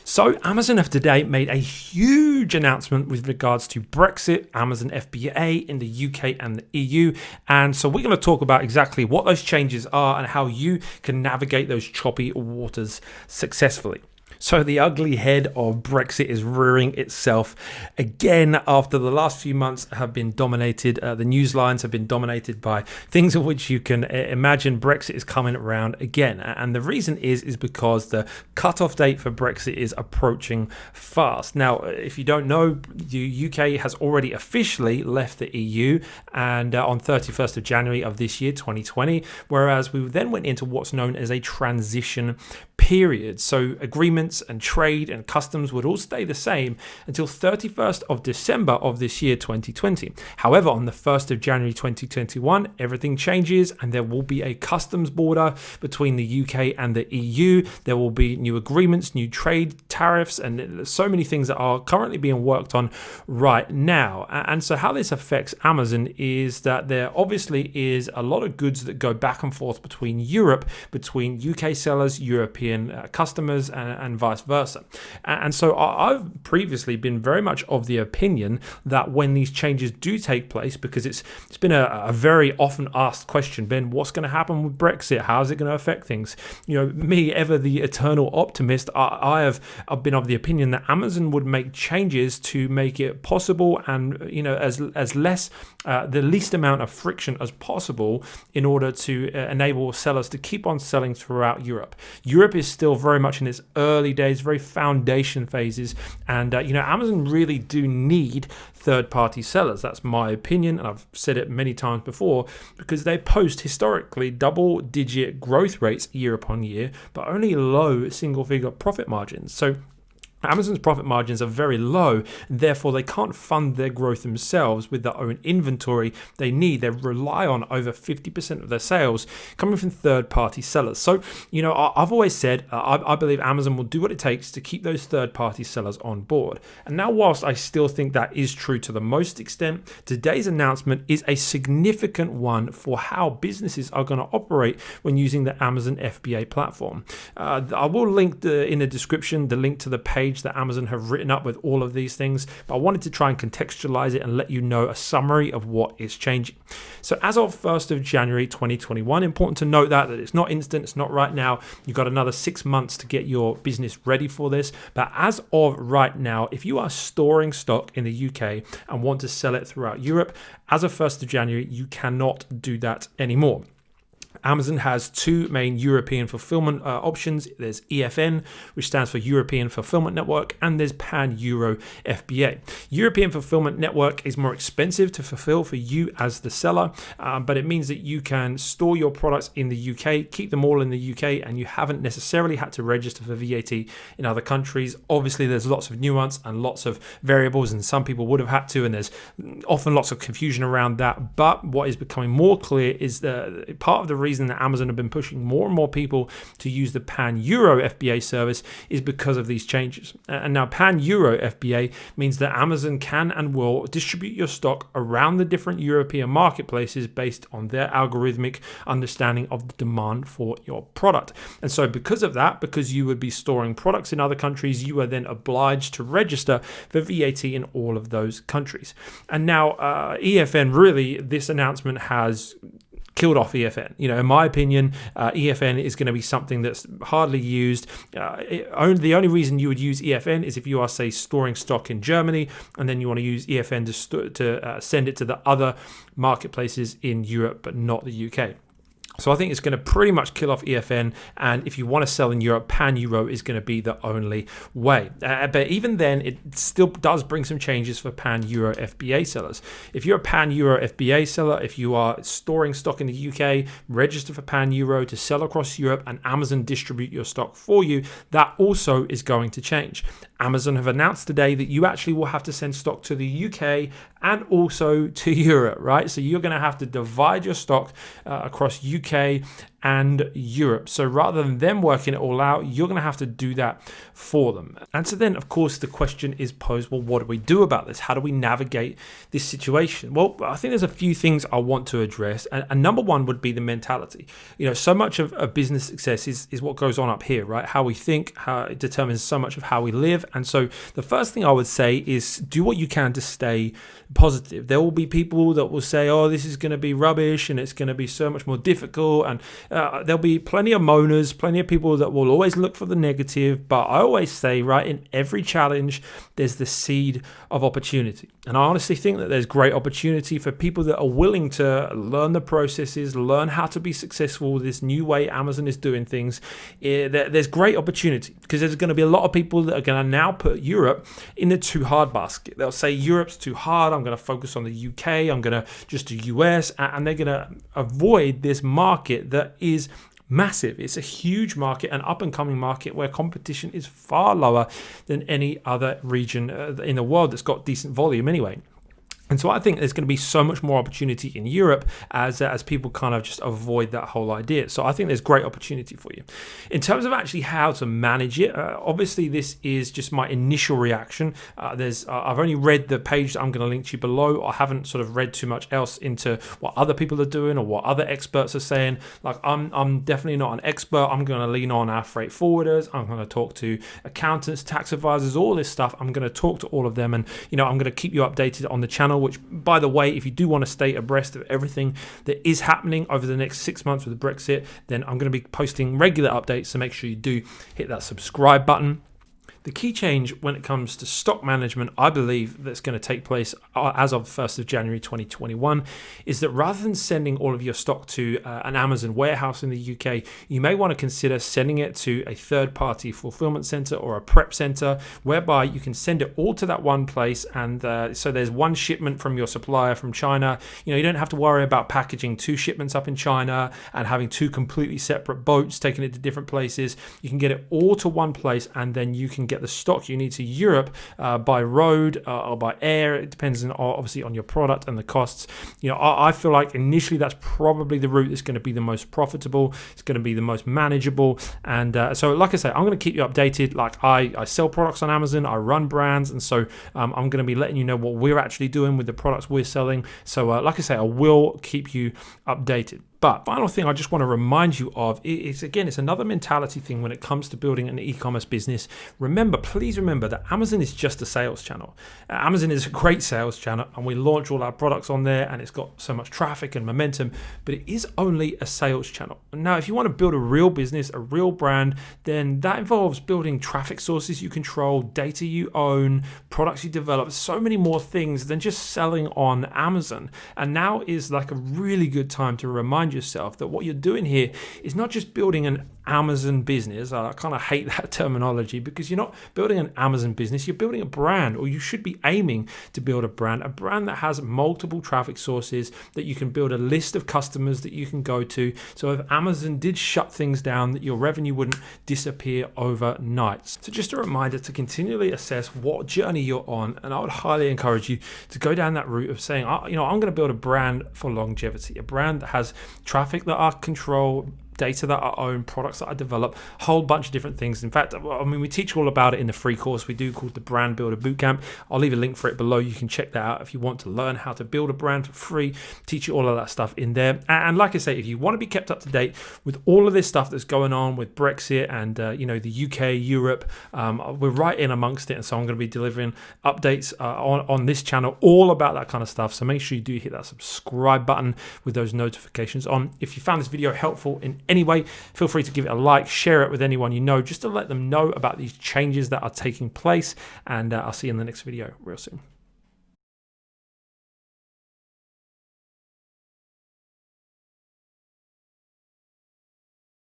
So Amazon have today made a huge announcement with regards to Brexit, Amazon FBA in the UK and the EU. And so we're going to talk about exactly what those changes are and how you can navigate those choppy waters successfully. So the ugly head of Brexit is rearing itself again after the last few months have been dominated. The news lines have been dominated by things of which you can imagine Brexit is coming around again. And the reason is because the cutoff date for Brexit is approaching fast. Now, if you don't know, the UK has already officially left the EU and on 31st of January of this year, 2020, whereas we then went into what's known as a transition period. So agreements and trade and customs would all stay the same until 31st of December of this year, 2020. However, on the 1st of January 2021, everything changes and there will be a customs border between the UK and the EU. There will be new agreements, new trade tariffs, and so many things that are currently being worked on right now. And so how this affects Amazon is that there obviously is a lot of goods that go back and forth between Europe, between UK sellers, European customers, and vice versa. And so I've previously been very much of the opinion that when these changes do take place, because it's been a very often asked question, Ben, what's going to happen with Brexit? How is it going to affect things? You know, me, ever the eternal optimist, I've been of the opinion that Amazon would make changes to make it possible and, you know, as less the least amount of friction as possible in order to enable sellers to keep on selling throughout Europe. Europe is still very much in its early days, very foundation phases, and Amazon really do need third-party sellers. That's my opinion, and I've said it many times before, because they post historically double-digit growth rates year upon year, but only low single-figure profit margins. So Amazon's profit margins are very low, therefore they can't fund their growth themselves with their own inventory they need. They rely on over 50% of their sales coming from third-party sellers. So, I've always said I believe Amazon will do what it takes to keep those third-party sellers on board. And now, whilst I still think that is true to the most extent, today's announcement is a significant one for how businesses are going to operate when using the Amazon FBA platform. I will link in the description the link to the page that Amazon have written up with all of these things, but I wanted to try and contextualize it and let you know a summary of what is changing. So as of 1st of January 2021, important to note that it's not instant, it's not right now. You've got another 6 months to get your business ready for this, but as of right now, if you are storing stock in the UK and want to sell it throughout Europe, as of 1st of January, you cannot do that anymore. Amazon has two main European fulfillment options. There's EFN, which stands for European Fulfillment Network, and there's Pan-Euro FBA. European Fulfillment Network is more expensive to fulfill for you as the seller, but it means that you can store your products in the UK, keep them all in the UK, and you haven't necessarily had to register for VAT in other countries. Obviously, there's lots of nuance and lots of variables, and some people would have had to, and there's often lots of confusion around that. But what is becoming more clear is that part of the reason that Amazon have been pushing more and more people to use the Pan-Euro FBA service is because of these changes. And now Pan-Euro FBA means that Amazon can and will distribute your stock around the different European marketplaces based on their algorithmic understanding of the demand for your product. And so because of that, because you would be storing products in other countries, you are then obliged to register for VAT in all of those countries. And now EFN, really, this announcement has killed off EFN. In my opinion, EFN is going to be something that's hardly used. The only reason you would use EFN is if you are, say, storing stock in Germany, and then you want to use EFN to send it to the other marketplaces in Europe, but not the UK. So I think it's going to pretty much kill off EFN, and if you want to sell in Europe, Pan-Euro is going to be the only way. But even then, it still does bring some changes for Pan-Euro FBA sellers. If you're a Pan-Euro FBA seller, if you are storing stock in the UK, register for Pan-Euro to sell across Europe, and Amazon distribute your stock for you, that also is going to change. Amazon have announced today that you actually will have to send stock to the UK and also to Europe, right? So you're going to have to divide your stock across UK and Europe. So rather than them working it all out, you're going to have to do that for them. And so then, of course, the question is posed, well, what do we do about this? How do we navigate this situation? Well, I think there's a few things I want to address. And number one would be the mentality. So much of business success is what goes on up here, right? How we think, how it determines so much of how we live. And so the first thing I would say is do what you can to stay positive. There will be people that will say, oh, this is going to be rubbish and it's going to be so much more difficult. And there'll be plenty of moaners, plenty of people that will always look for the negative. But I always say, right, in every challenge, there's the seed of opportunity. And I honestly think that there's great opportunity for people that are willing to learn the processes, learn how to be successful with this new way Amazon is doing things. There's great opportunity because there's going to be a lot of people that are going to now put Europe in the too hard basket. They'll say Europe's too hard. I'm going to focus on the UK. I'm going to just do US. And they're going to avoid this market that is massive. It's a huge market, an up-and-coming market where competition is far lower than any other region in the world that's got decent volume anyway. And so I think there's going to be so much more opportunity in Europe as people kind of just avoid that whole idea. So I think there's great opportunity for you. In terms of actually how to manage it, obviously this is just my initial reaction. I've only read the page that I'm going to link to you below. I haven't sort of read too much else into what other people are doing or what other experts are saying. Like I'm definitely not an expert. I'm going to lean on our freight forwarders. I'm going to talk to accountants, tax advisors, all this stuff. I'm going to talk to all of them, and I'm going to keep you updated on the channel. Which, by the way, if you do want to stay abreast of everything that is happening over the next 6 months with Brexit, then I'm going to be posting regular updates, so make sure you do hit that subscribe button. The key change when it comes to stock management, I believe, that's going to take place as of 1st of January 2021 is that rather than sending all of your stock to an Amazon warehouse in the UK, you may want to consider sending it to a third-party fulfillment center or a prep center, whereby you can send it all to that one place. And so there's one shipment from your supplier from China. You don't have to worry about packaging 2 shipments up in China and having 2 completely separate boats taking it to different places. You can get it all to one place, and then you can get the stock you need to Europe by road or by air. It depends obviously on your product and the costs. I feel like initially that's probably the route that's going to be the most profitable. It's going to be the most manageable. And so like I say, I'm going to keep you updated. Like I sell products on Amazon, I run brands, and so I'm going to be letting you know what we're actually doing with the products we're selling. So like I say, I will keep you updated. But final thing I just want to remind you of is, again, it's another mentality thing when it comes to building an e-commerce business. Please remember that Amazon is just a sales channel. Amazon is a great sales channel, and we launch all our products on there, and it's got so much traffic and momentum, but it is only a sales channel. Now, if you want to build a real business, a real brand, then that involves building traffic sources you control, data you own, products you develop, so many more things than just selling on Amazon. And now is like a really good time to remind yourself that what you're doing here is not just building an Amazon business. I kind of hate that terminology because you're not building an Amazon business, you're building a brand, or you should be aiming to build a brand that has multiple traffic sources, that you can build a list of customers that you can go to. So if Amazon did shut things down, that your revenue wouldn't disappear overnight. So just a reminder to continually assess what journey you're on, and I would highly encourage you to go down that route of saying, I'm going to build a brand for longevity, a brand that has traffic that I control, data that I own, products that I develop, a whole bunch of different things. In fact, we teach all about it in the free course we do called the Brand Builder Bootcamp. I'll leave a link for it below. You can check that out if you want to learn how to build a brand for free. Teach you all of that stuff in there. And like I say, if you want to be kept up to date with all of this stuff that's going on with Brexit and the UK, Europe, we're right in amongst it. And so I'm going to be delivering updates on this channel all about that kind of stuff. So make sure you do hit that subscribe button with those notifications on. If you found this video helpful in any way, feel free to give it a like, share it with anyone you know, just to let them know about these changes that are taking place. And I'll see you in the next video real soon.